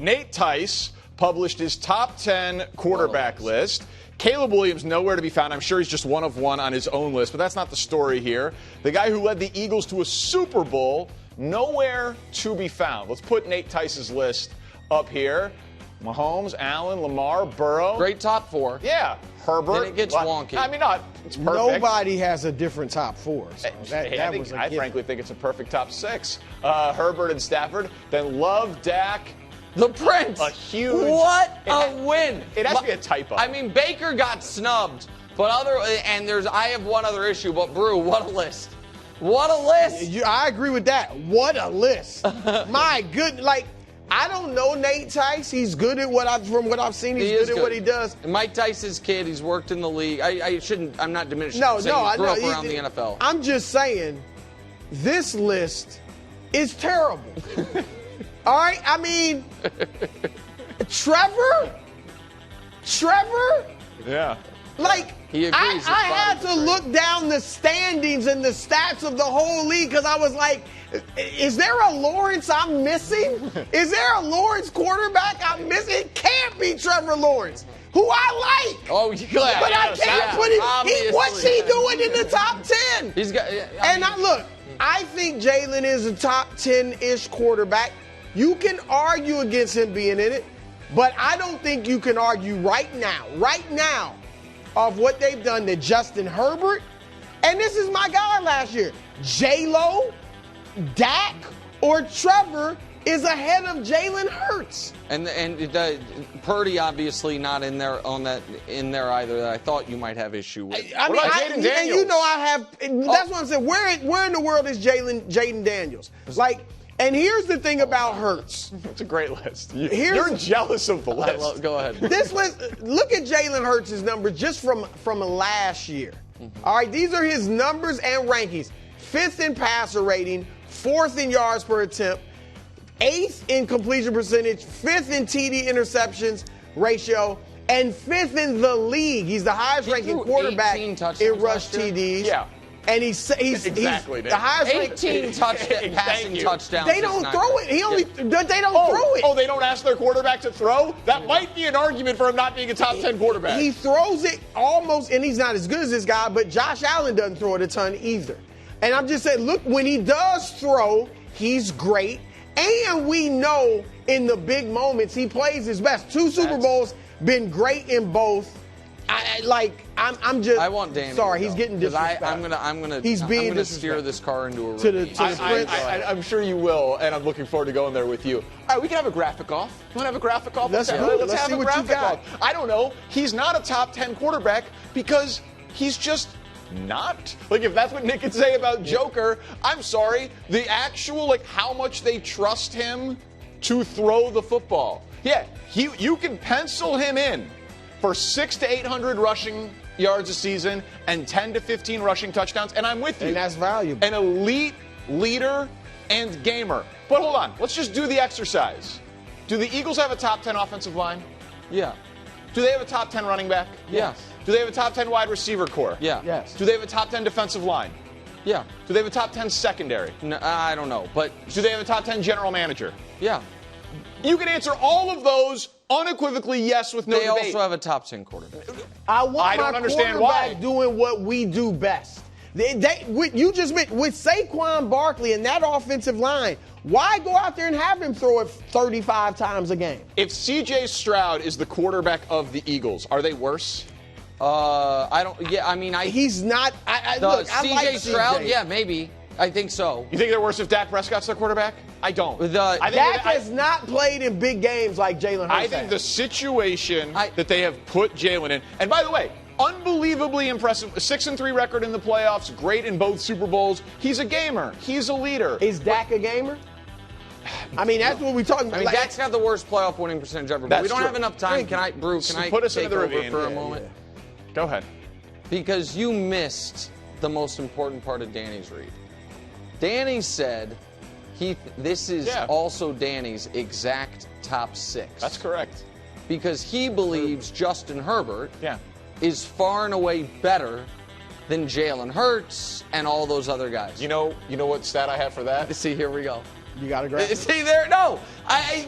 Nate Tice published his top 10 quarterback list. Caleb Williams nowhere to be found. I'm sure he's just one of one on his own list, but that's not the story here. The guy who led the Eagles to a Super Bowl, nowhere to be found. Let's put Nate Tice's list up here. Mahomes, Allen, Lamar, Burrow. Great top four. Yeah. Herbert. Then it gets wonky. I mean, not. It's perfect. Nobody has a different top four. So I frankly think it's a perfect top six. Herbert and Stafford. Then Love, Dak. The Prince. A huge. What a win. It has to be a typo. I mean, Baker got snubbed, but I have one other issue. But Brew, what a list. What a list. I agree with that. What a list. My good, I don't know Nate Tice. He's good at from what I've seen. He's good at what he does. Mike Tice's kid. He's worked in the league. I'm not diminishing. No, He grew up around the NFL. I'm just saying, this list is terrible. All right, I mean, Trevor. Yeah. He agrees. I had to look down the standings and the stats of the whole league because I was like, is there a Lawrence I'm missing? Is there a Lawrence quarterback I'm missing? It can't be Trevor Lawrence, who I like. Oh, yeah. But I can't put him. What's he doing in the top 10? He's got. I think Jalen is a top 10-ish quarterback. You can argue against him being in it, but I don't think you can argue right now, of what they've done to Justin Herbert. And this is my guy last year. J-Lo, Dak, or Trevor is ahead of Jalen Hurts. And Purdy obviously not in there either. That I thought you might have issue with. What about Jaden Daniels? You know I have. That's what I'm saying. Where in the world is Jaden Daniels? And here's the thing about Hurts. It's a great list. You're jealous of the list. Go ahead. This list. Look at Jalen Hurts' numbers just from last year. Mm-hmm. All right, these are his numbers and rankings. 5th in passer rating, 4th in yards per attempt, 8th in completion percentage, 5th in TD interceptions ratio, and 5th in the league. He's the highest ranking quarterback in rush TDs. Yeah. And he's exactly the highest 18 passing touchdowns. They don't throw it. They don't throw it. Oh, they don't ask their quarterback to throw? That might be an argument for him not being a top 10 quarterback. He throws it almost, and he's not as good as this guy, but Josh Allen doesn't throw it a ton either. And I'm just saying, look, when he does throw, he's great. And we know in the big moments he plays his best. 2 Super Bowls, been great in both. I want Danny. Sorry, he's getting disrespectful. I'm gonna steer this car into a Prince. I'm sure you will, and I'm looking forward to going there with you. All right, we can have a graphic off. You want to have a graphic off? Let's have a graphic off. I don't know. He's not a top 10 quarterback because he's just not. If that's what Nick could say about Joker, I'm sorry. The actual, how much they trust him to throw the football. Yeah, you can pencil him in for 600 to 800 rushing yards a season and 10 to 15 rushing touchdowns, and I'm with you. And that's valuable. An elite leader and gamer. But hold on, let's just do the exercise. Do the Eagles have a top 10 offensive line? Yeah. Do they have a top 10 running back? Yes. Do they have a top 10 wide receiver core? Yeah. Yes. Do they have a top 10 defensive line? Yeah. Do they have a top 10 secondary? No, I don't know, but do they have a top 10 general manager? Yeah. You can answer all of those unequively yes with no debate. They also have a top 10 quarterback. I want I don't my understand quarterback why. doing what we do best. You just met with Saquon Barkley and that offensive line. Why go out there and have him throw it 35 times a game? If C.J. Stroud is the quarterback of the Eagles, are they worse? I don't. Yeah, I mean, he's not. I C.J. like Stroud. Yeah, maybe. I think so. You think they're worse if Dak Prescott's their quarterback? I don't. Dak has not played in big games like Jalen Hurts. I think the situation that they have put Jalen in, and by the way, unbelievably impressive. A 6-3 record in the playoffs, great in both Super Bowls. He's a gamer. He's a leader. Is Dak a gamer? I mean, that's what we're talking about. I mean, Dak's got the worst playoff winning percentage ever. But we don't have enough time. Can I put us into the ravine for a moment? Yeah. Go ahead. Because you missed the most important part of Danny's read. Danny said this is also Danny's exact top 6. That's correct. Because he believes Justin Herbert is far and away better than Jalen Hurts and all those other guys. You know what stat I have for that? See, here we go. You got to grab it. See there? No.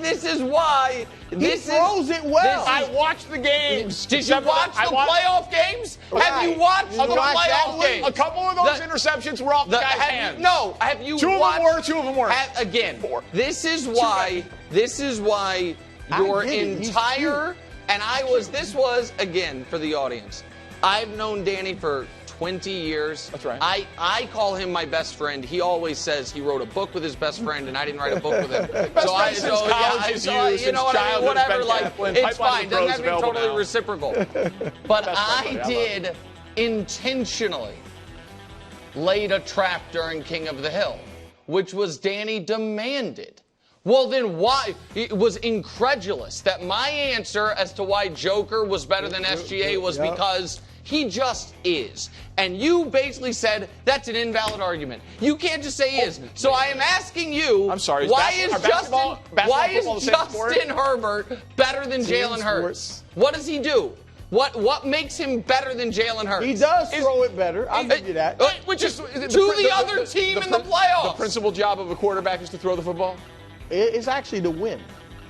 This is why. He throws it well. I watched the games. Did you watch the playoff games? Right. Have you watched the playoff games? A couple of those interceptions were off the guy's hands. No. Have you Two watched? Two of them weren't. Again, Four. This is why your entire this was again for the audience. I've known Danny for 20 years. That's right. I call him my best friend. He always says he wrote a book with his best friend, and I didn't write a book with him. You know what I mean? Whatever, like, it's fine. Doesn't have to be totally reciprocal. But I did intentionally laid a trap during King of the Hill, which was Danny demanded. Well, then why? It was incredulous that my answer as to why Joker was better than SGA was because he just is. And you basically said that's an invalid argument. You can't just say he is. So I am asking you, I'm sorry, why is Justin Herbert better than Jalen Hurts? What does he do? What makes him better than Jalen Hurts? He does throw it better. I'll give you that. Which is to the other team in the playoffs. The principal job of a quarterback is to throw the football? It's actually to win.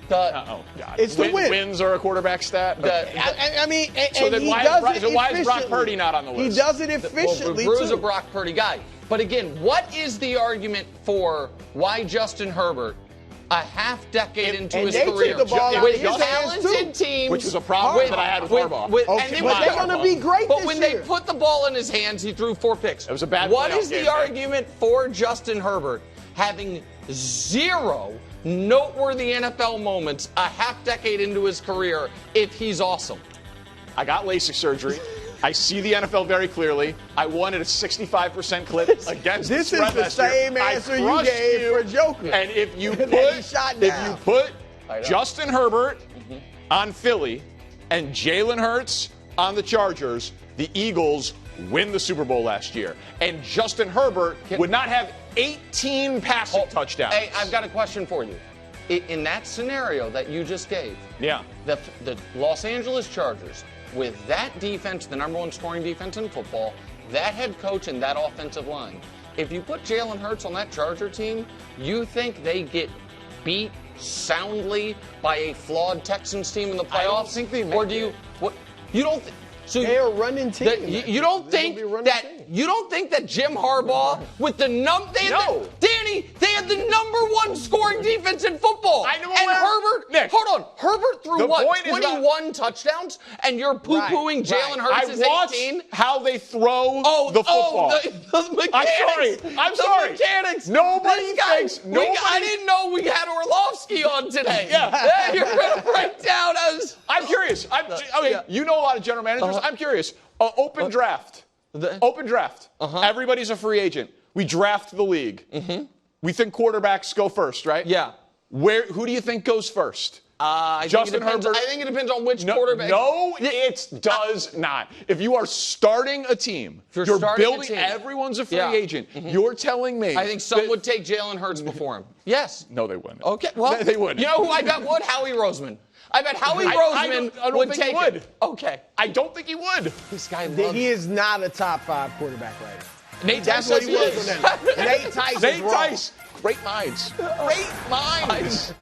God. It's the win. Wins are a quarterback stat. I mean, so and then he why is Brock Purdy not on the list? He does it efficiently, Drew's too. a Brock Purdy guy. But again, what is the argument for why Justin Herbert, a half-decade into his career, took the ball out with of his hands, talented teams, which was a problem that I had with Harbaugh. But they're going to be great But this when year. they put the ball in his hands, he threw 4 picks. It was a bad What playoff is the game, argument for Justin Herbert having 0 noteworthy NFL moments a half-decade into his career if he's awesome? I got LASIK surgery. I see the NFL very clearly. I won at a 65% clip against the spread This is the same answer you gave for Joker. And if you That put Justin Herbert on Philly and Jalen Hurts on the Chargers, the Eagles win the Super Bowl last year. And Justin Herbert would not have 18 passing touchdowns. Hey, I've got a question for you. In that scenario that you just gave, the Los Angeles Chargers, with that defense, the number 1 scoring defense in football, that head coach and that offensive line, if you put Jalen Hurts on that Charger team, you think they get beat soundly by a flawed Texans team in the playoffs? I don't think they make Or do you? What? You don't? So they're a running team. You don't think that Jim Harbaugh with the Danny, they had the number 1 scoring defense in football. I know. And Herbert, Nick, hold on, Herbert threw 21 touchdowns, and you're poo-pooing Jalen Hurts is 18. I watched how they throw the football. The mechanics. I'm sorry. The mechanics. Nobody thinks. I didn't know we had Orlovsky on today. Yeah. You're going to break down as. I'm curious. You know a lot of general managers. I'm curious. Open draft. Open draft. Everybody's a free agent. We draft the league. We think quarterbacks go first, right? Yeah. Who do you think goes first? Justin Herbert. I think it depends on which quarterback. No, it does not. If you are starting a team, you're building. Everyone's a free agent. You're telling me. I think some would take Jalen Hurts before him. Yes. No, they wouldn't. Okay. Well, they wouldn't. You know who I bet would? Howie Roseman. I bet Howie Roseman I don't would think take he would. it. Okay. I don't think he would. This guy loves. He is not a top 5 quarterback right now. Nate Tice That's what he was. Nate Tice is wrong. Great minds. Great minds.